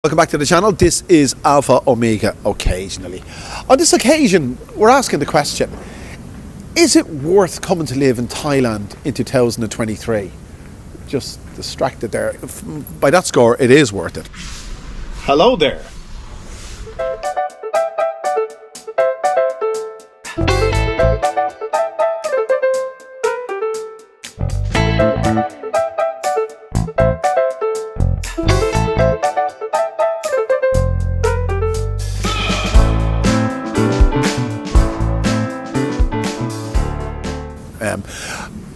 Welcome back to the channel. This is Alpha Omega Occasionally. On this occasion, we're asking the question, is it worth coming to live in Thailand in 2023? Just distracted there. By that score, it is worth it. Hello there.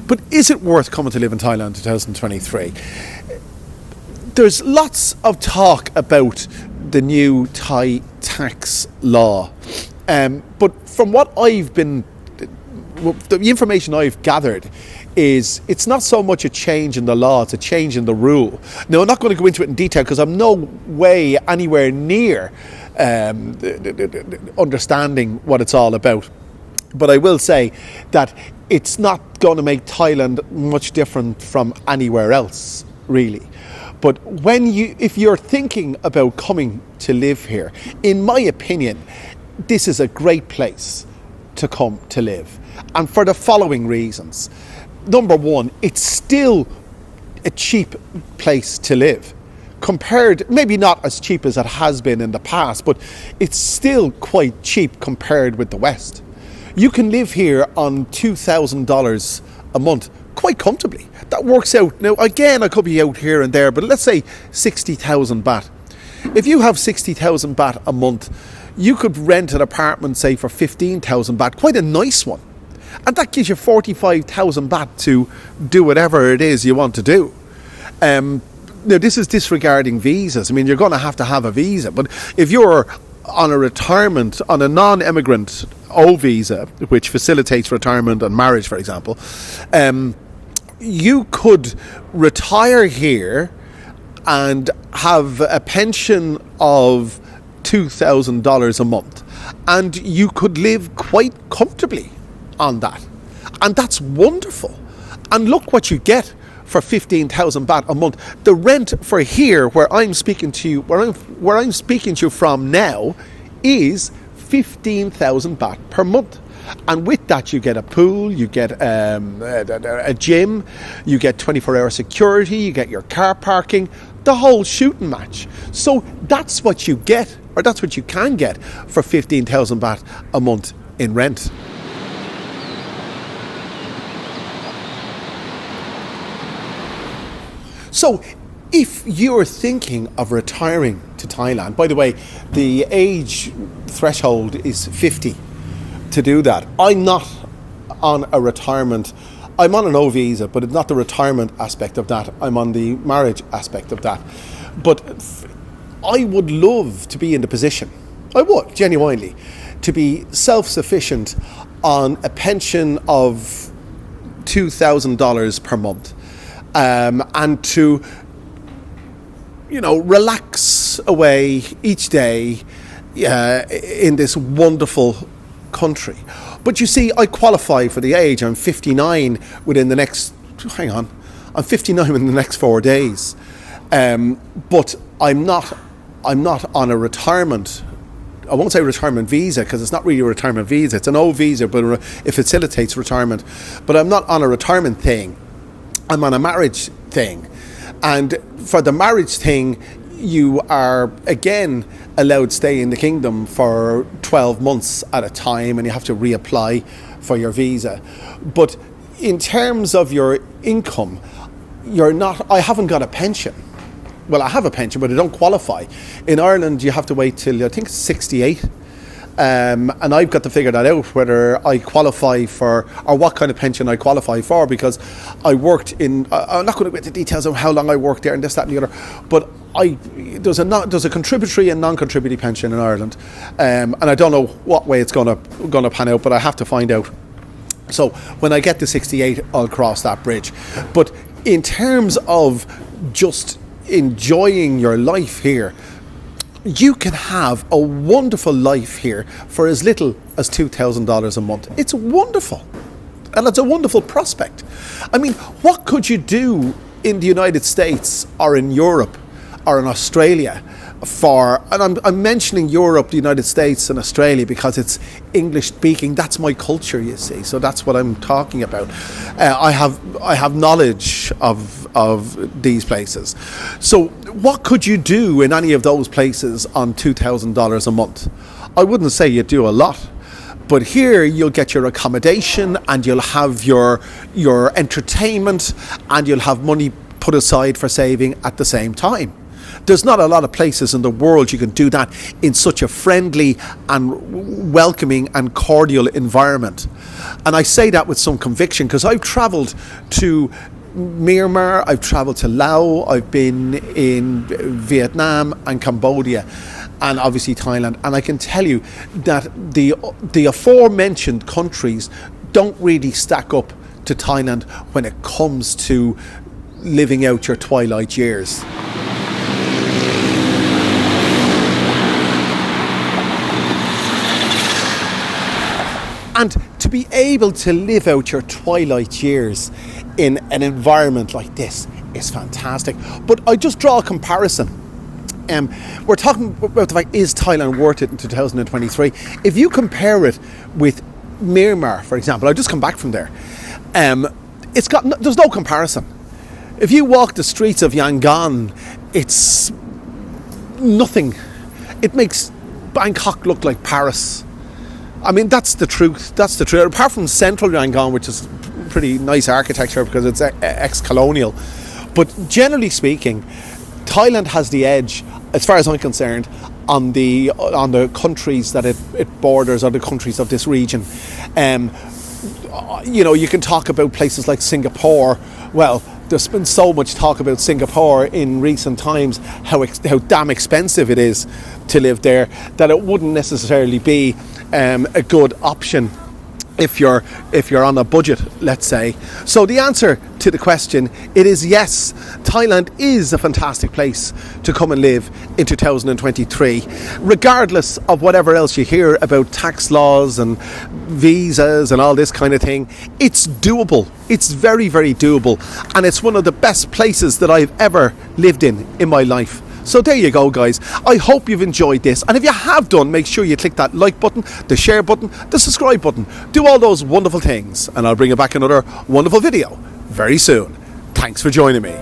But is it worth coming to live in Thailand in 2023? There's lots of talk about the new Thai tax law. But from what the information I've gathered is it's not so much a change in the law, it's a change in the rule. Now, I'm not going to go into it in detail because I'm no way anywhere near understanding what it's all about. But I will say that it's not going to make Thailand much different from anywhere else, really. But if you're thinking about coming to live here, in my opinion, this is a great place to come to live. And for the following reasons. Number one, it's still a cheap place to live. Compared, maybe not as cheap as it has been in the past, but it's still quite cheap compared with the West. You can live here on $2,000 a month quite comfortably. That works out. Now, again, I could be out here and there, but let's say 60,000 baht. If you have 60,000 baht a month, you could rent an apartment, say, for 15,000 baht, quite a nice one. And that gives you 45,000 baht to do whatever it is you want to do. Now, this is disregarding visas. I mean, you're going to have a visa. But if you're on a non-immigrant O visa, which facilitates retirement and marriage, for example, you could retire here and have a pension of $2,000 a month, and you could live quite comfortably on that, and that's wonderful. And look what you get for 15,000 baht a month. The rent for here, where I'm speaking to you, from now, is 15,000 baht per month. And with that, you get a pool, you get a gym, you get 24-hour security, you get your car parking, the whole shooting match. So that's what you get, or that's what you can get for 15,000 baht a month in rent. So if you're thinking of retiring to Thailand, by the way, the age threshold is 50 to do that. I'm not on a retirement. I'm on an O visa, but it's not the retirement aspect of that. I'm on the marriage aspect of that. But I would love to be in the position, I would, genuinely, to be self-sufficient on a pension of $2,000 per month. And to, relax away each day in this wonderful country. But you see, I qualify for the age. I'm 59 within the next, I'm 59 within the next 4 days. But I'm not on a retirement, I won't say retirement visa, because it's not really a retirement visa. It's an O visa, but it facilitates retirement. But I'm not on a retirement thing. I'm on a marriage thing. And for the marriage thing, you are, again, allowed to stay in the kingdom for 12 months at a time, and you have to reapply for your visa. But in terms of your income, I haven't got a pension. Well, I have a pension, but I don't qualify. In Ireland, you have to wait till, I think, 68. And I've got to figure that out, whether I qualify for, or what kind of pension I qualify for, because I worked in, I'm not going to go into details of how long I worked there and this, that and the other, but there's a contributory and non-contributory pension in Ireland, and I don't know what way it's going to pan out, but I have to find out. So when I get to 68, I'll cross that bridge. But in terms of just enjoying your life here, you can have a wonderful life here for as little as $2,000 a month. It's wonderful. And it's a wonderful prospect. I mean, what could you do in the United States or in Europe or in Australia and I'm mentioning Europe, the United States and Australia because it's English speaking. That's my culture, you see, so that's what I'm talking about. I have knowledge of these places. So what could you do in any of those places on $2,000 a month? I wouldn't say you do a lot. But here you'll get your accommodation and you'll have your entertainment and you'll have money put aside for saving at the same time. There's not a lot of places in the world you can do that in such a friendly and welcoming and cordial environment. And I say that with some conviction because I've travelled to Myanmar, I've travelled to Laos, I've been in Vietnam and Cambodia, and obviously Thailand, and I can tell you that the aforementioned countries don't really stack up to Thailand when it comes to living out your twilight years. And to be able to live out your twilight years in an environment like this is fantastic. But I just draw a comparison. We're talking about the fact, is Thailand worth it in 2023? If you compare it with Myanmar, for example, I've just come back from there. There's no comparison. If you walk the streets of Yangon, it's nothing. It makes Bangkok look like Paris. I mean, that's the truth. That's the truth. Apart from central Yangon, which is pretty nice architecture because it's ex-colonial. But generally speaking, Thailand has the edge, as far as I'm concerned, on the countries that it borders, or the countries of this region. You can talk about places like Singapore. Well, there's been so much talk about Singapore in recent times, how damn expensive it is to live there, that it wouldn't necessarily be a good option if you're on a budget, let's say. So the answer to the question, it is yes. Thailand is a fantastic place to come and live in 2023, regardless of whatever else you hear about tax laws and visas and all this kind of thing. It's doable. It's very, very doable, and it's one of the best places that I've ever lived in my life. So there you go, guys. I hope you've enjoyed this. And if you have done, make sure you click that like button, the share button, the subscribe button. Do all those wonderful things. And I'll bring you back another wonderful video very soon. Thanks for joining me.